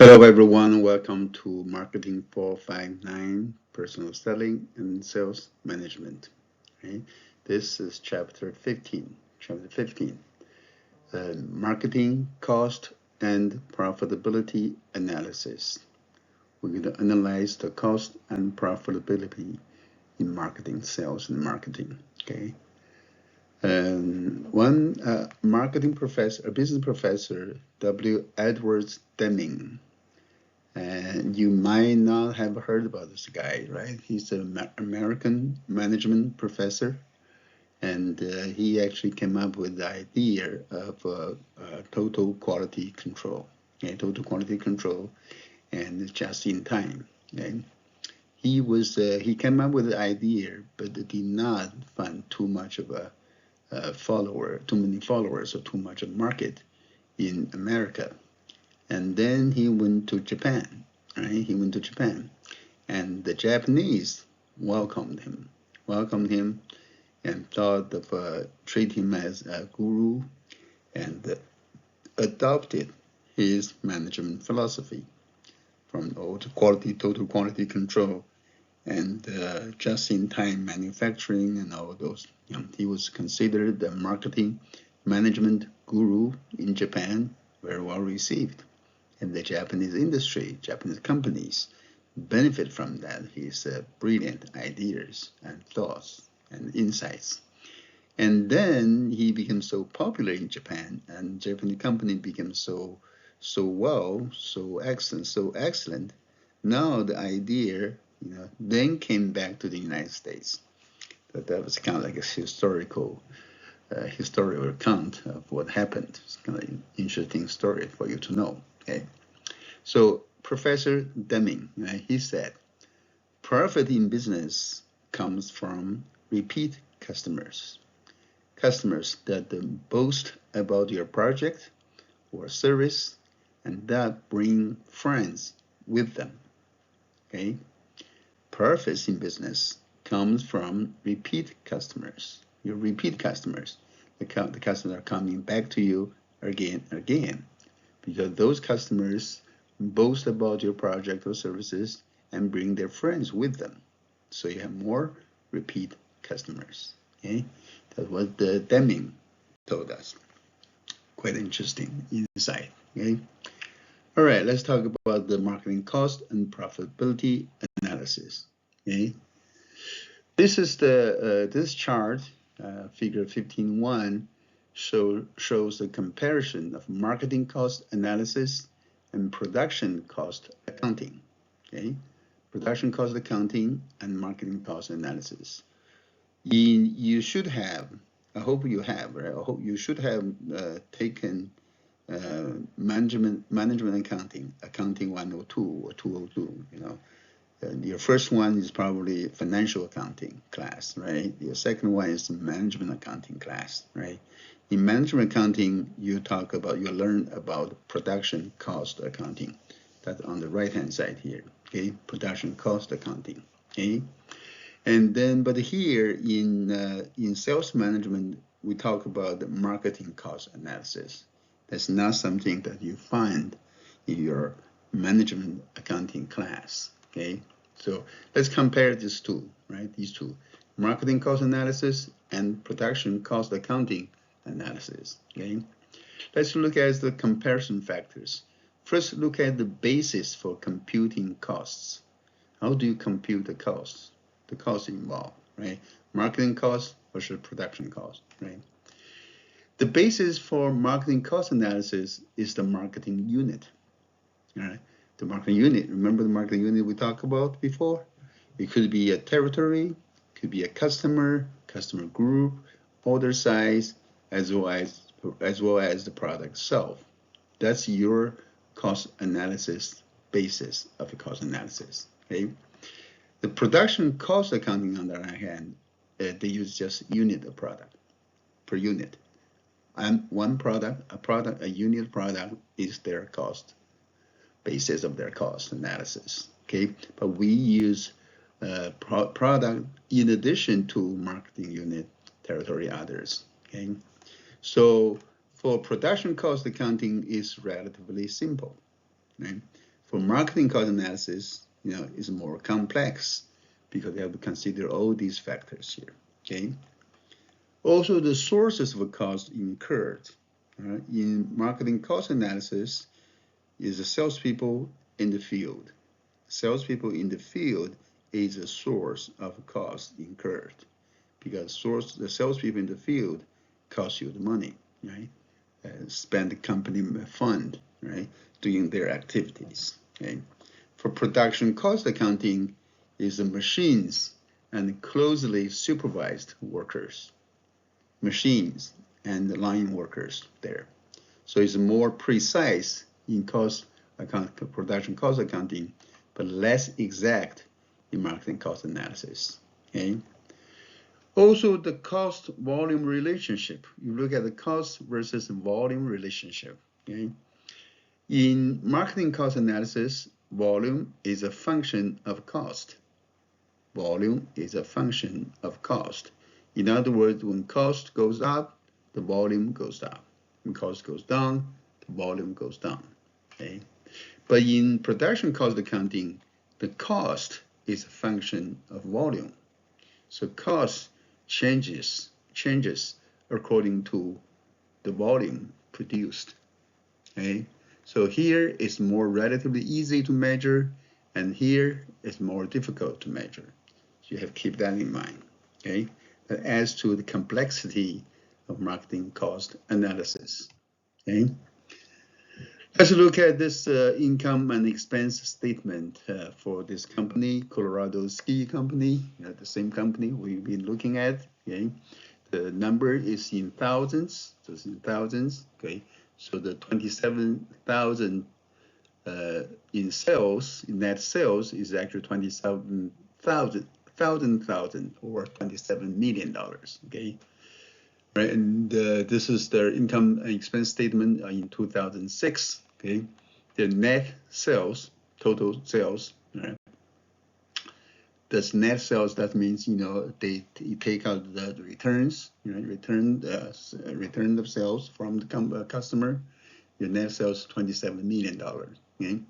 Hello everyone, welcome to Marketing 459, Personal Selling and Sales Management. Okay? This is chapter 15. Marketing Cost and Profitability Analysis. We're going to analyze the cost and profitability in marketing, sales and marketing. Okay. One marketing professor, a business professor, W. Edwards Deming. And you might not have heard about this guy, right? He's an American management professor, and he actually came up with the idea of total quality control, total quality control, and just in time. Okay? He came up with the idea, but did not find too much of a too many followers, or too much of market in America. And then he went to Japan, right? He went to Japan, and the Japanese welcomed him, and thought of treating him as a guru, and adopted his management philosophy from total quality control, and just-in-time manufacturing, and all those. He was considered the marketing management guru in Japan, very well received. And the Japanese industry, Japanese companies, benefit from that, his brilliant ideas and thoughts and insights. And then he became so popular in Japan, and Japanese company became so excellent. Now the idea, then came back to the United States. That was kind of like a historical account of what happened. It's kind of an interesting story for you to know. Okay, so Professor Deming, he said, profit in business comes from repeat customers that boast about your project or service, and that bring friends with them. Okay, profits in business comes from repeat customers. Your repeat customers, the customers are coming back to you again and again, because those customers boast about your project or services and bring their friends with them. So you have more repeat customers. Okay, that's what the Deming told us. Quite interesting insight. Okay. All right, let's talk about the marketing cost and profitability analysis. Okay. This is this chart, figure 15.1, shows the comparison of marketing cost analysis and production cost accounting. Okay, production cost accounting and marketing cost analysis. You should have, I hope you have, right? I hope you should have taken management accounting 102 or 202. Your first one is probably financial accounting class, right? Your second one is management accounting class, right? In management accounting, you learn about production cost accounting. That's on the right-hand side here, okay? Production cost accounting, okay? And then, but here in sales management, we talk about the marketing cost analysis. That's not something that you find in your management accounting class, okay? So let's compare these two, right? These two, marketing cost analysis and production cost accounting analysis, okay? Let's look at the comparison factors. First, look at the basis for computing costs. How do you compute the costs? The costs involved, right? Marketing cost versus production cost, right? The basis for marketing cost analysis is the marketing unit, right? The marketing unit, remember the marketing unit we talked about before? It could be a territory, could be a customer group, order size, as well as the product itself. That's your cost analysis basis of the cost analysis, okay? The production cost accounting, on the other hand, they use just unit of product, per unit. And one product, a unit product is their cost, basis of their cost analysis, okay? But we use product in addition to marketing unit, territory, others, okay? So for production cost accounting is relatively simple, right? For marketing cost analysis, is more complex because you have to consider all these factors here. Okay. Also, the sources of cost incurred in marketing cost analysis is the salespeople in the field. Salespeople in the field is a source of cost incurred because the salespeople in the field cost you the money, right? Spend the company fund, right, doing their activities. Okay. For production cost accounting is the machines and closely supervised workers, machines and line workers there. So it's more precise in production cost accounting, but less exact in marketing cost analysis. Okay. Also, the cost volume relationship. You look at the cost versus volume relationship. Okay. In marketing cost analysis, volume is a function of cost. Volume is a function of cost. In other words, when cost goes up, the volume goes up. When cost goes down, the volume goes down. Okay. But in production cost accounting, the cost is a function of volume. So cost changes according to the volume produced. Okay. So here it's more relatively easy to measure, and here it's more difficult to measure. So you have to keep that in mind. Okay. That adds to the complexity of marketing cost analysis. Okay. Let's look at this income and expense statement for this company, Colorado Ski Company, the same company we've been looking at. Okay. The number is in thousands, so it's in thousands. Okay. So the 27,000 in sales, in net sales, is actually 27,000 or $27 million. Okay. Right, and this is their income and expense statement in 2006. Okay, the net sales, total sales. Right? That's net sales. That means they take out the returns, return of sales from the customer. Your net sales $27 million. Okay,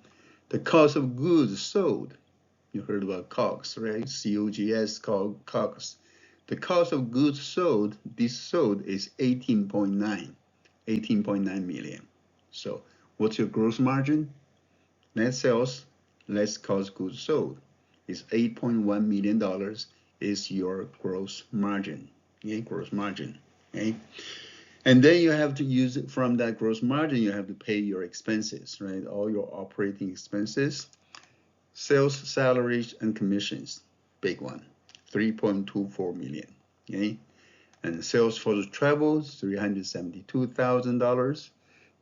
the cost of goods sold. You heard about COGS, right? COGS, COGS. The cost of goods sold, is 18.9 million. So what's your gross margin? Net sales less cost goods sold is $8.1 million is your gross margin. Okay, gross margin. Okay. And then you have to use it from that gross margin, you have to pay your expenses, right? All your operating expenses, sales, salaries, and commissions, big one. $3.24 million. Okay, and sales for the travel, $372,000.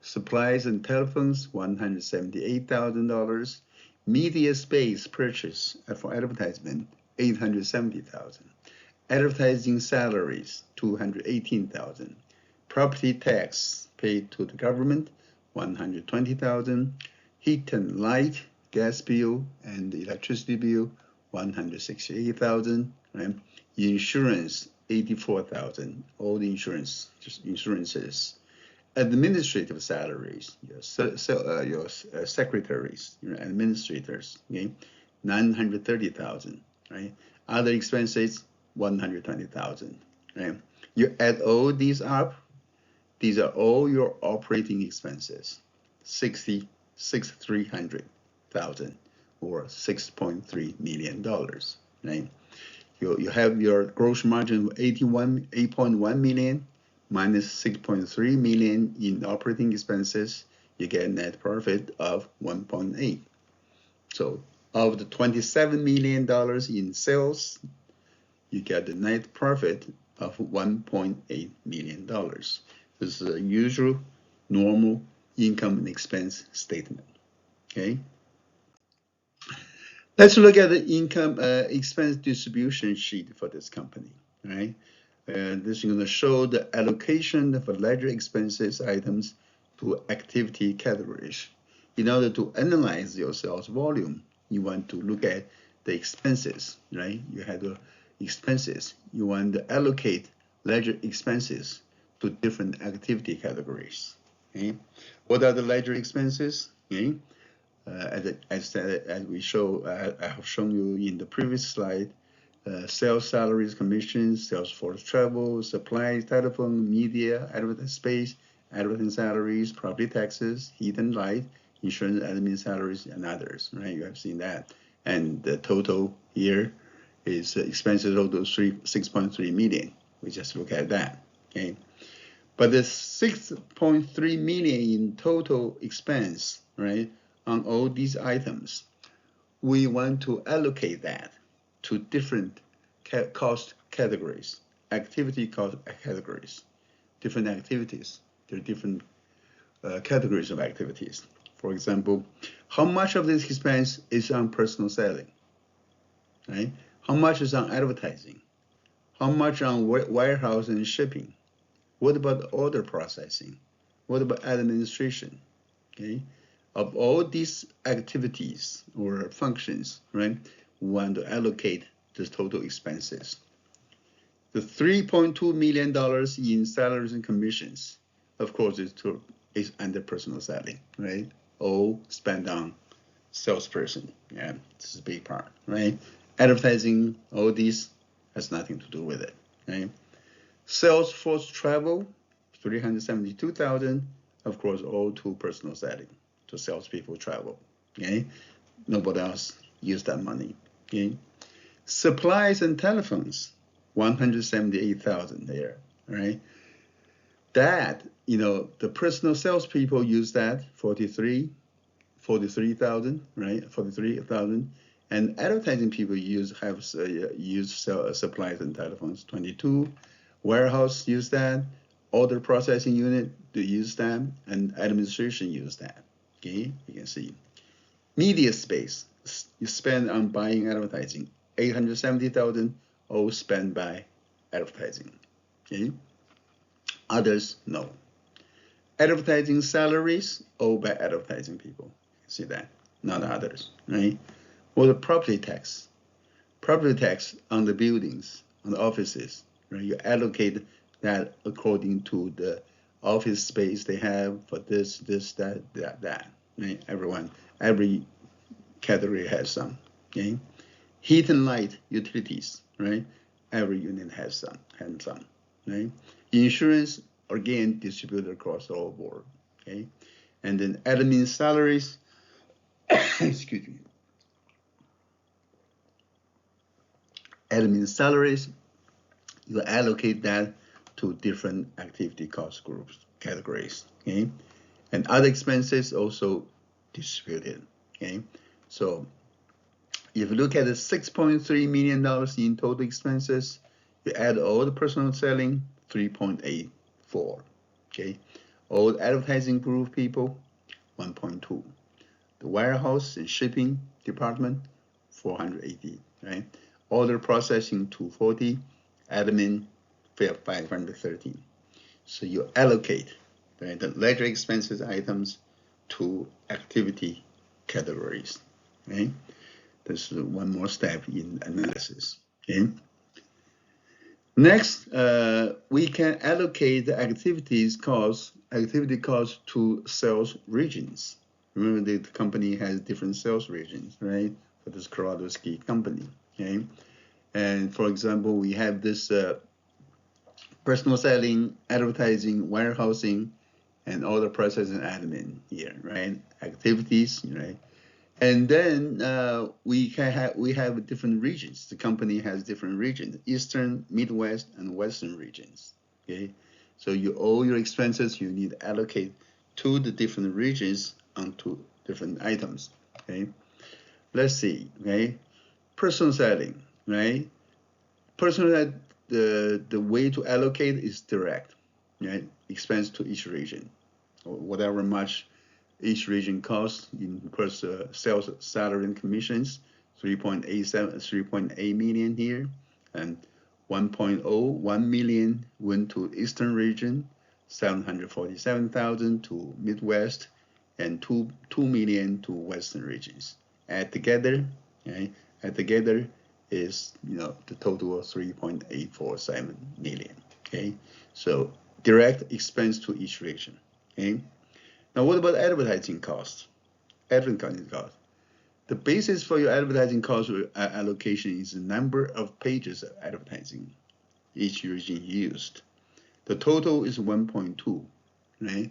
Supplies and telephones, $178,000. Media space purchase for advertisement, $870,000. Advertising salaries, $218,000. Property tax paid to the government, $120,000. Heat and light, gas bill, and electricity bill, $168,000. Right? Insurance, $84,000. All the insurances. Administrative salaries, your secretaries, your administrators, okay, $930,000. Right? Other expenses, $120,000. Right? You add all these up. These are all your operating expenses, $300,000 or $6.3 million. Right? You have your gross margin of 8.1 million minus 6.3 million in operating expenses. You get a net profit of 1.8. So of the $27 million in sales, you get the net profit of $1.8 million. This is a usual, normal income and expense statement. Okay. Let's look at the income expense distribution sheet for this company. Right. This is going to show the allocation of ledger expenses items to activity categories. In order to analyze your sales volume, you want to look at the expenses, right? You have the expenses. You want to allocate ledger expenses to different activity categories. Okay? What are the ledger expenses? Okay? as we show, I have shown you in the previous slide, sales salaries, commissions, sales force travel, supplies, telephone, media, advertising space, advertising salaries, property taxes, heat and light, insurance, admin salaries, and others, right? You have seen that. And the total here is expenses total 6.3 million. We just look at that, okay? But the 6.3 million in total expense, right, on all these items, we want to allocate that to different cost categories, activity cost categories, different activities. There are different categories of activities. For example, how much of this expense is on personal selling, right? How much is on advertising? How much on warehouse and shipping? What about order processing? What about administration? Okay, of all these activities or functions, right? We want to allocate the total expenses. The $3.2 million in salaries and commissions, of course, is under personal selling, right? All spent on salesperson. Yeah, this is a big part, right? Advertising, all these has nothing to do with it, right? Sales force travel, 372,000, of course, all to personal selling, to salespeople travel, okay? Nobody else used that money, okay? Supplies and telephones, 178,000 there, right? That, the personal salespeople use that, 43,000, right? 43,000. And advertising people use supplies and telephones, 22. Warehouse use that, order processing unit to use that, and administration use that. Okay, you can see. Media space you spend on buying advertising, 870,000, all spent by advertising. Okay, others no. Advertising salaries, all by advertising people. See that, not others, right? Or the property tax on the buildings, on the offices. Right? You allocate that according to the office space they have for this, that. Right? Every category has some. Okay? Heat and light utilities, right? Every unit has some. Right? Insurance, again, distributed across the whole board. Okay? And then admin salaries, excuse me. Admin salaries, you allocate that to different activity cost groups, categories, okay? And other expenses also distributed, okay? So if you look at the $6.3 million in total expenses, you add all the personal selling, 3.84, okay? All the advertising group people, 1.2. The warehouse and shipping department, 480, right? Order processing, 240. Admin, 513. So you allocate, right, the ledger expenses items to activity categories. Okay, this is one more step in analysis. Okay. Next, we can allocate the activity costs to sales regions. Remember, the company has different sales regions, right? For this Colorado ski company. Okay. And for example, we have this personal selling, advertising, warehousing, and all the processing admin here, right? Activities, right? And then we have different regions. The company has different regions: Eastern, Midwest, and Western regions. Okay, so all your expenses you need to allocate to the different regions onto different items. Okay, let's see. Okay, personal selling. Right? Personally, the way to allocate is direct, right? Expense to each region, or whatever much each region costs in sales, salary, and commissions, 3.8 million here, and 1.01 million went to Eastern region, 747,000 to Midwest, and 2 million to Western regions. Add together, okay? Is the total of 3.847 million. Okay, so direct expense to each region. Okay, now what about advertising costs? advertising cost. The basis for your advertising cost allocation is the number of pages of advertising each region used. The total is 1.2, right?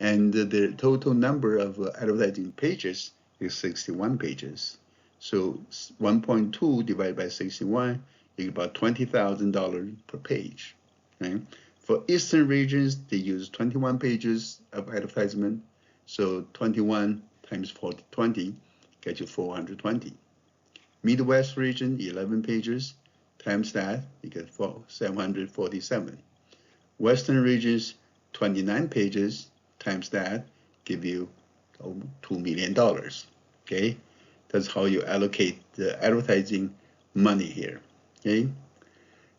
And the total number of advertising pages is 61 pages. So 1.2 divided by 61 is about $20,000 per page, right? For Eastern regions, they use 21 pages of advertisement. So 21 times 20 get you 420. Midwest region, 11 pages, times that, you get 747. Western regions, 29 pages, times that, give you $2 million, okay? That's how you allocate the advertising money here, okay?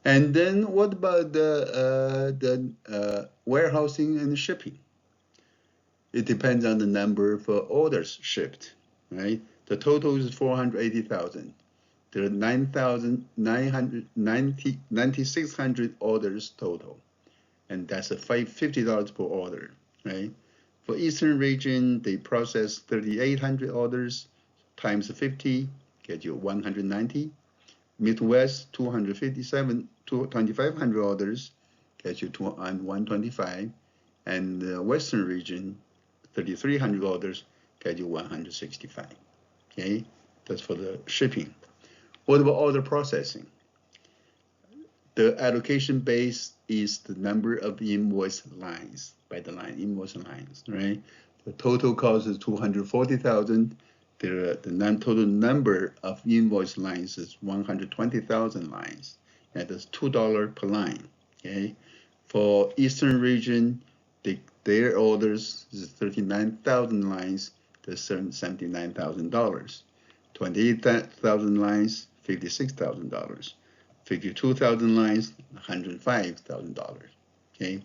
And then what about the warehousing and shipping? It depends on the number of orders shipped, right? The total is 480,000. There are 9,600 orders total, and that's a $50 per order, right? For Eastern region, they process 3,800 orders times 50, get you 190. Midwest, 2,500 orders, get you 125. And the Western region, 3,300 orders, get you 165. Okay, that's for the shipping. What about order processing? The allocation base is the number of invoice lines, by the line, invoice lines, right? The total cost is 240,000. The total number of invoice lines is 120,000 lines. And that's $2 per line, okay? For Eastern region, their orders is 39,000 lines, that's $79,000. 28,000 lines, $56,000. 52,000 lines, $105,000. Okay,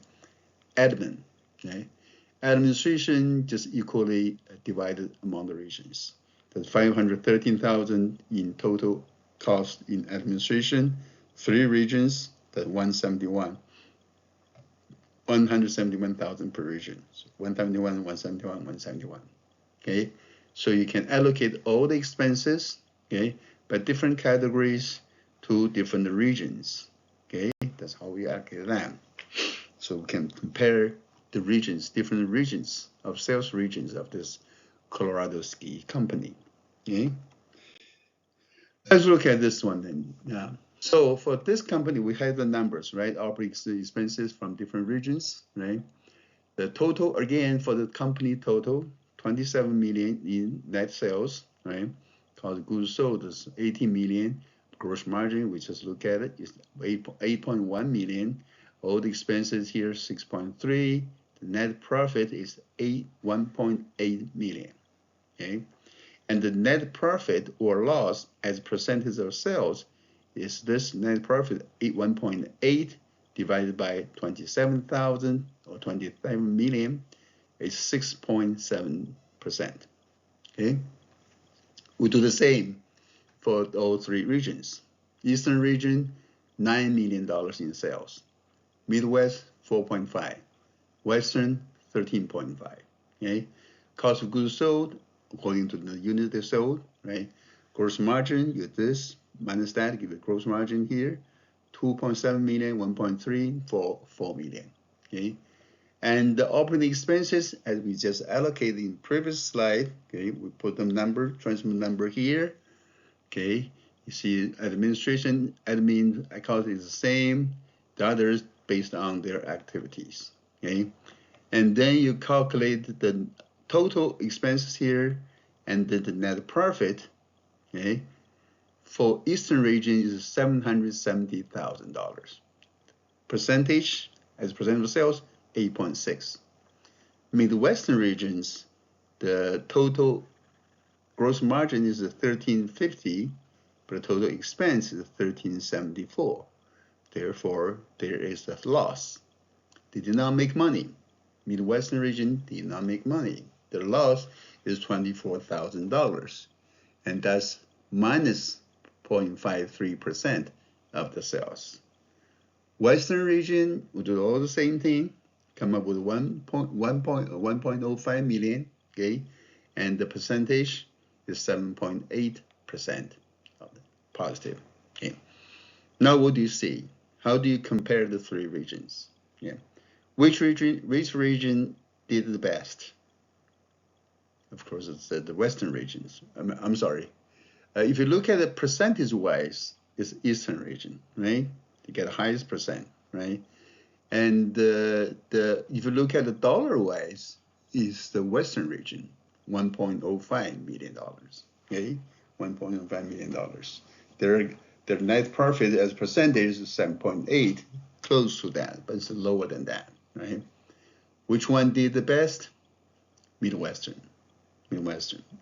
admin. Okay, administration just equally divided among the regions. There's 513,000 in total cost in administration. 3 regions, that 171,000 per region. So 171, 171, 171. Okay, so you can allocate all the expenses, okay, by different categories to different regions. Okay, that's how we allocate them. So we can compare the regions, different regions of sales regions of this Colorado ski company. Okay, let's look at this one then. Yeah. So for this company, we have the numbers, right? Operating expenses from different regions, right? The total again for the company total, 27 million in net sales, right? Cost of goods sold is 18 million. Gross margin, we just look at it, is 8.1 million. All the expenses here, 6.3. The net profit is 1.8 million. Okay, and the net profit or loss as percentage of sales is this net profit 1.8 divided by 27,000 or 27 million is 6.7%. Okay, we do the same for all 3 regions. Eastern region, $9 million in sales. Midwest, 4.5. Western, 13.5. Okay, cost of goods sold according to the unit they sold, right? Gross margin, you this minus that, give it gross margin here, 2.7 million, 1.3 for 4 million. Okay, and the operating expenses, as we just allocated in the previous slide, okay, we put the number, transfer number here. Okay, you see administration, admin account is the same, the others based on their activities. Okay, and then you calculate the total expenses here and then the net profit. Okay, for Eastern region is $770,000. Percentage as percent of sales, 8.6. Midwestern regions, the total gross margin is 1350, but the total expense is 1374. Therefore, there is a loss. They did not make money. Midwestern region did not make money. The loss is $24,000, and that's minus 0.53% of the sales. Western region will do all the same thing, come up with 1.05 million, okay? and the percentage is 7.8% positive. Okay. Now what do you see? How do you compare the three regions? Yeah. Which region did the best? Of course, it's the Western regions. I'm sorry. If you look at it percentage-wise, it's Eastern region, right? You get the highest percent, right? And if you look at the dollar-wise, is the Western region, $1.05 million. Okay, $1.05 million. Their net profit as a percentage is 7.8, close to that, but it's lower than that, right? Which one did the best? Midwestern,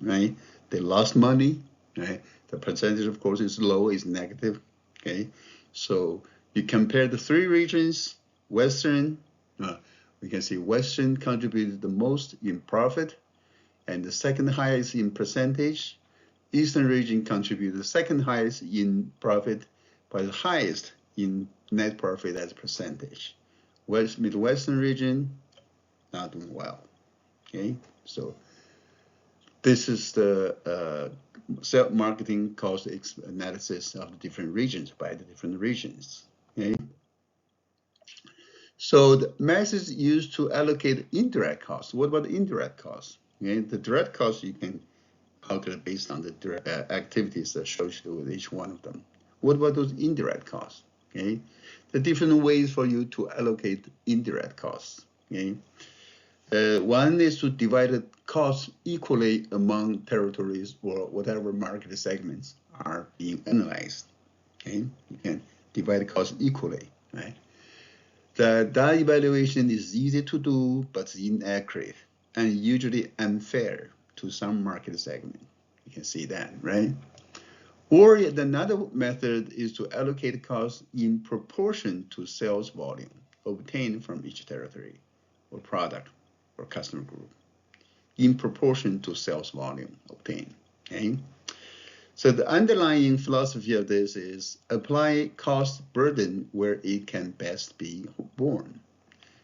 right? They lost money, right? The percentage, of course, is low, is negative, okay? So you compare the three regions, Western, we can see Western contributed the most in profit, and the second highest in percentage. Eastern region contributed the second highest in profit, but the highest in net profit as a percentage. Midwestern region, not doing well, okay? So this is the self-marketing cost analysis of the different regions by the different regions, okay? So the methods used to allocate indirect costs. What about indirect costs? Okay, the direct costs you can calculate based on the direct activities associated with each one of them. What about those indirect costs? Okay, the different ways for you to allocate indirect costs. Okay, one is to divide the costs equally among territories or whatever market segments are being analyzed. Okay, you can divide the costs equally, right? That evaluation is easy to do, but inaccurate and usually unfair to some market segment. You can see that, right? Or another method is to allocate costs in proportion to sales volume obtained from each territory or product or customer group, in proportion to sales volume obtained, okay? So the underlying philosophy of this is apply cost burden where it can best be borne.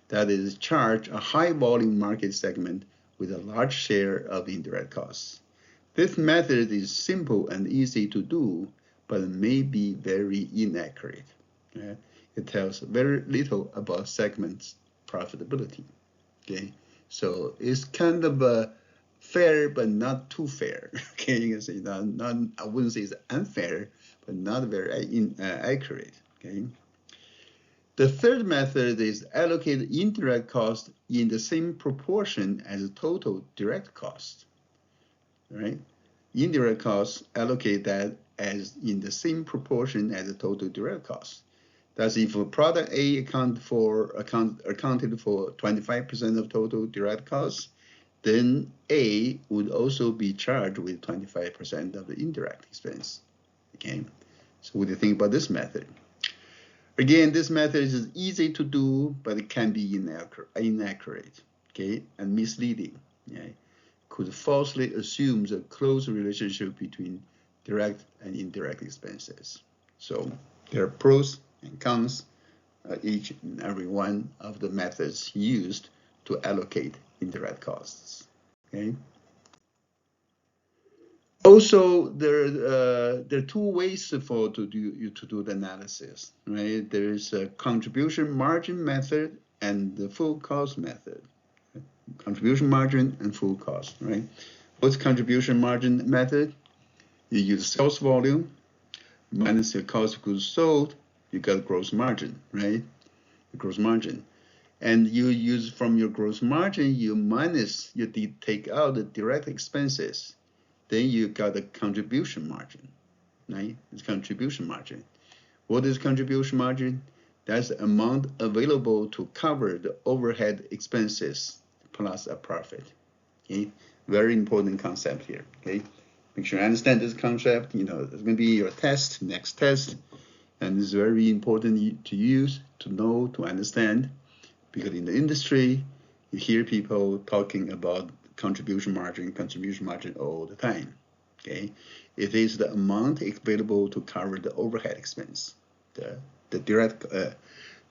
That is, charge a high volume market segment with a large share of indirect costs. This method is simple and easy to do, but may be very inaccurate. It tells very little about segments profitability. Okay, so it's kind of a fair, but not too fair. Okay, you can say not I wouldn't say it's unfair, but not very accurate. Okay. The third method is allocate indirect cost in the same proportion as total direct cost. Right? Indirect costs allocate that as in the same proportion as the total direct cost. That's if a product A accounted for 25% of total direct costs, then A would also be charged with 25% of the indirect expense. Okay, so what do you think about this method? Again, this method is easy to do, but it can be inaccurate, okay, and misleading. Okay? Could falsely assume a close relationship between direct and indirect expenses. So there are pros and cons each and every one of the methods used to allocate indirect costs. Okay. Also, there are two ways to do the analysis. Right. There is a contribution margin method and the full cost method. Contribution margin and full cost. Right. What's contribution margin method? You use sales volume minus your cost of goods sold. You got gross margin, right? The gross margin. And you use from your gross margin, you take out the direct expenses. Then you got the contribution margin, right? It's contribution margin. What is contribution margin? That's the amount available to cover the overhead expenses plus a profit. Okay, very important concept here. Okay, make sure you understand this concept. You know, it's going to be your next test. And it's very important to use, to know, to understand, because in the industry, you hear people talking about contribution margin all the time. Okay, it is the amount available to cover the overhead expense, the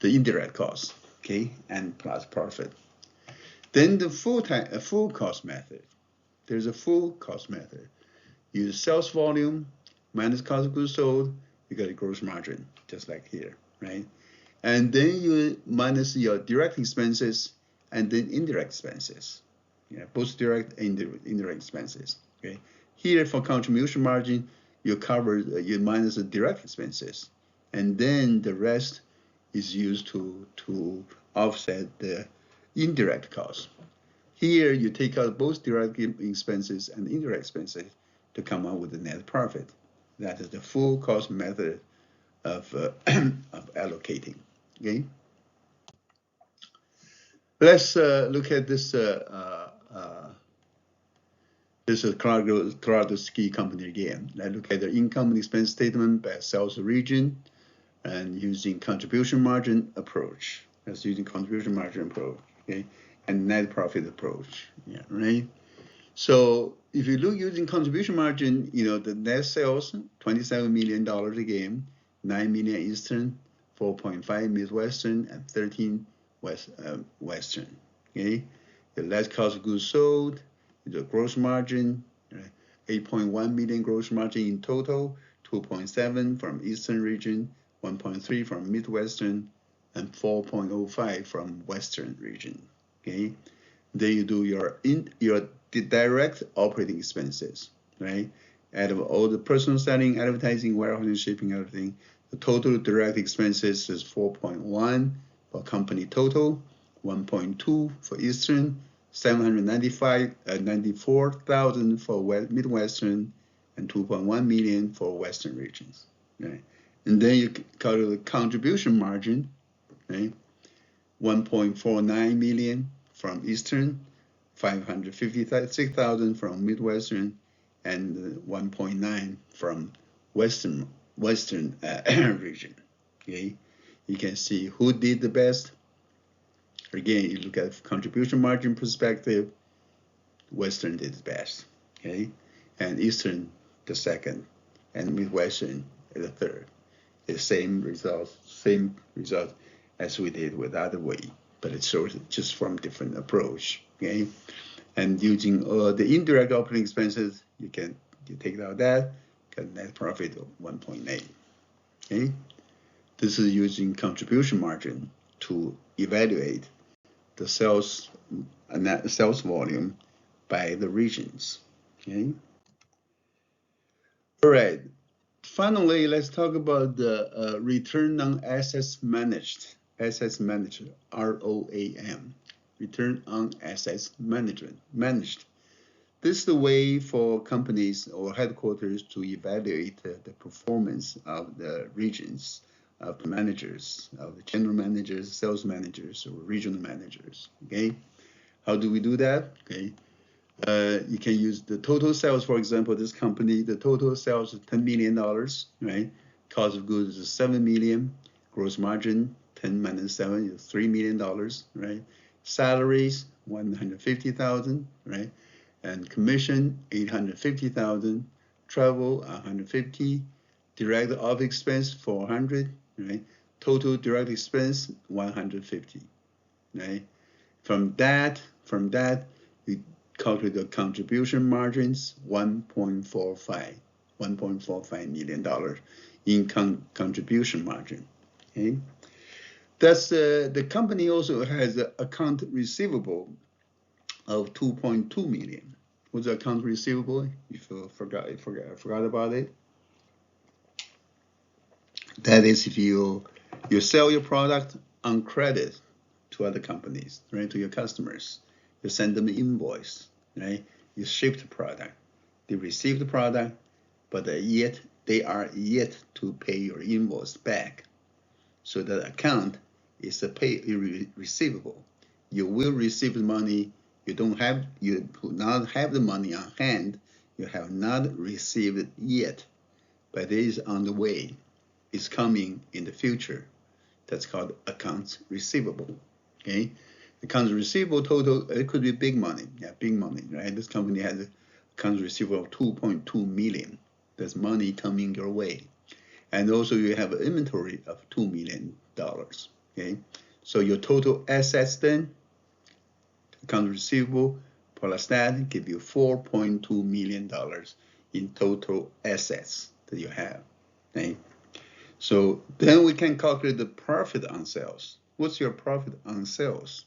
indirect costs. Okay, and plus profit. Then the full cost method. There's a full cost method. Use sales volume minus cost of goods sold, you get a gross margin, just like here, right? And then you minus your direct expenses and then indirect expenses. Yeah, both direct and indirect expenses. Okay. Here for contribution margin, you cover you minus the direct expenses, and then the rest is used to offset the indirect costs. Here you take out both direct expenses and indirect expenses to come up with the net profit. That is the full cost method of of allocating. Okay. Let's look at this. This is Colorado Ski Company again. Let's look at the income and expense statement by sales region and using contribution margin approach. That's using contribution margin approach, okay, and net profit approach. Yeah, right. So if you look using contribution margin, the net sales $27 million again, 9 million Eastern, 4.5 Midwestern, and 13 Western. Okay, the less cost of goods sold, the gross margin, 8.1 million gross margin in total, 2.7 from Eastern region, 1.3 from Midwestern, and 4.05 from Western region. Okay, then you do your direct operating expenses, right? Out of all the personal selling, advertising, warehousing, shipping, everything, the total direct expenses is 4.1 for company total, 1.2 for Eastern, 94,000 for Midwestern, and 2.1 million for Western regions, right? And then you calculate the contribution margin, right? 1.49 million from Eastern, 556,000 from Midwestern, and 1.9 from Western region. Okay, you can see who did the best. Again, you look at contribution margin perspective. Western did the best. Okay, and Eastern the second, and Midwestern the third. The same result as we did with other way, but it's sort of just from different approach. Okay, and using the indirect operating expenses, you take out that, get net profit of 1.8. Okay, this is using contribution margin to evaluate the sales volume by the regions. Okay. All right. Finally, let's talk about the return on assets managed. Assets managed, ROAM. Return on assets managed. This is the way for companies or headquarters to evaluate the performance of the regions, of the managers, of the general managers, sales managers, or regional managers. Okay, how do we do that? Okay, you can use the total sales. For example, this company, the total sales is $10 million, right? Cost of goods is $7 million. Gross margin 10 minus 7 is $3 million, right? Salaries 150,000, right? And commission 850,000. Travel 150. Direct office expense 400, right? Total direct expense 150, right? From that, we calculate the contribution margins, $1.45 million in contribution margin. Okay, that's the company also has an account receivable of 2.2 million. What's the account receivable? If you forgot about it, that is if you sell your product on credit to other companies, right? To your customers, you send them an invoice, right? You ship the product, they receive the product, but they are yet to pay your invoice back. So that account is a receivable. You will receive the money. You do not have the money on hand. You have not received it yet, but it is on the way. It's coming in the future. That's called accounts receivable. Okay, accounts receivable total, it could be big money. Yeah, big money, right? This company has accounts receivable of 2.2 million. There's money coming your way. And also you have an inventory of $2 million. Okay, so your total assets then, accounts receivable plus that give you $4.2 million in total assets that you have. Okay? So then we can calculate the profit on sales. What's your profit on sales?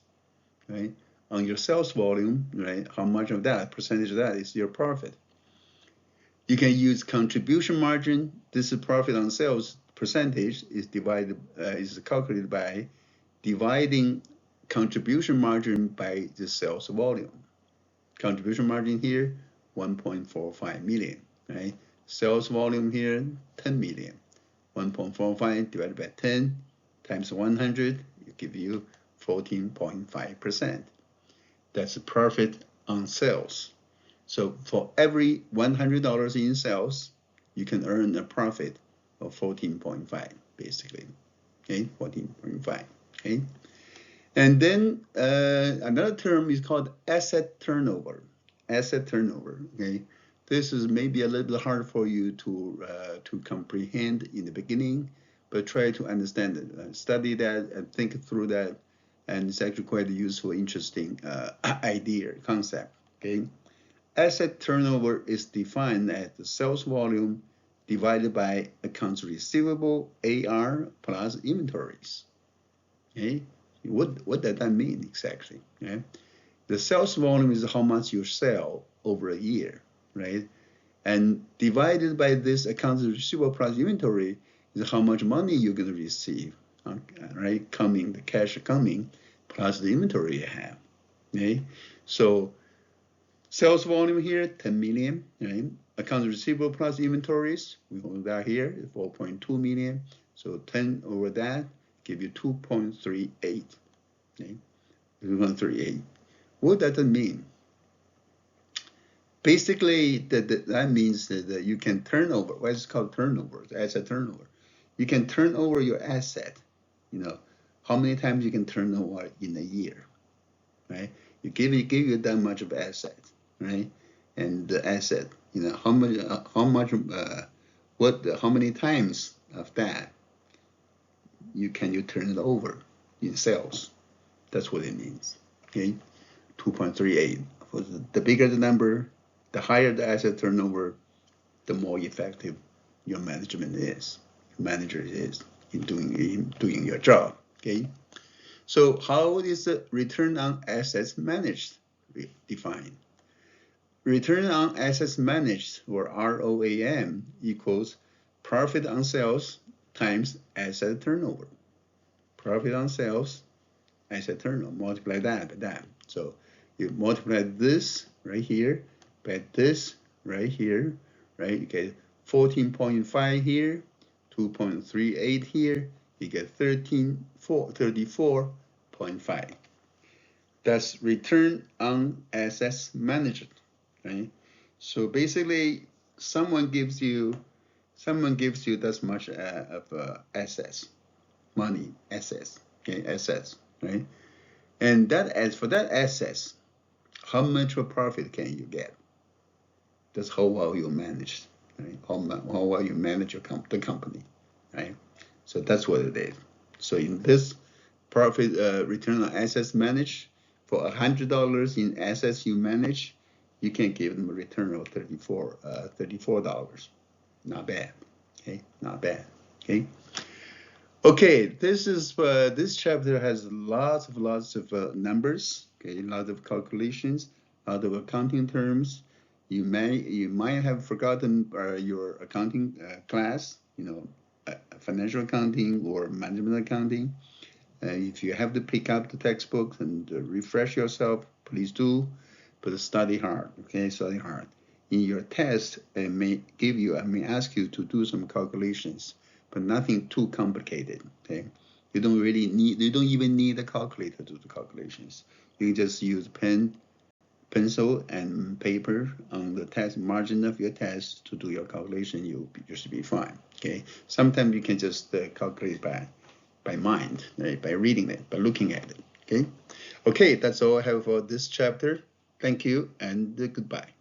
Right? On your sales volume, right? How much of that percentage of that is your profit? You can use contribution margin. This is profit on sales percentage is calculated by dividing contribution margin by the sales volume. Contribution margin here, 1.45 million, right? Sales volume here, 10 million. 1.45 divided by 10 times 100, it give you 14.5%. That's the profit on sales. So for every $100 in sales, you can earn a profit of 14.5, basically. Okay, 14.5. Okay, and then another term is called asset turnover. Asset turnover. Okay, this is maybe a little bit hard for you to comprehend in the beginning, but try to understand it, study that, and think through that, and it's actually quite a useful, interesting idea, concept. Okay. Asset turnover is defined as the sales volume divided by accounts receivable, AR, plus inventories. Okay, what does that mean exactly? Okay? The sales volume is how much you sell over a year, right? And divided by this accounts receivable plus inventory is how much money you're going to receive, right? The cash coming, plus the inventory you have. Okay, so sales volume here, 10 million, right? Accounts receivable plus inventories, we hold that here, 4.2 million. So 10 over that, give you 2.38, okay? 2.38. What does that mean? Basically, that means that you can turn over, what is called turnover, asset turnover. You can turn over your asset, how many times you can turn over in a year, right? You give you that much of asset, right? And the asset, how many times of that you turn it over in sales? That's what it means. Okay, 2.38. The bigger the number, the higher the asset turnover, the more effective your manager is in doing your job. Okay, so how is the return on assets managed defined? Return on assets managed, or ROAM, equals profit on sales times asset turnover. Profit on sales, asset turnover, multiply that by that. So you multiply this right here by this right here, right? You get 14.5 here, 2.38 here, you get 34.5. That's return on assets managed, right? So basically, someone gives you this much of assets, money, assets, okay, assets, right? And for that assets, how much of profit can you get? That's how well you manage, right? How well you manage the company, right? So that's what it is. So in this profit return on assets managed, for $100 in assets you manage, you can give them a return of $34. Not bad, okay? Not bad, okay? Okay, this chapter has lots of numbers, okay? A lot of calculations, a lot of accounting terms. You might have forgotten your accounting class, financial accounting or management accounting. If you have to pick up the textbook and refresh yourself, please do, but study hard, okay? Study hard. In your test, it may ask you to do some calculations, but nothing too complicated, okay? You don't even need a calculator to do the calculations. You just use pencil and paper on the test margin of your test to do your calculation. You should be fine, okay? Sometimes you can just calculate by mind, right? By reading it, by looking at it, okay? Okay, that's all I have for this chapter. Thank you and goodbye.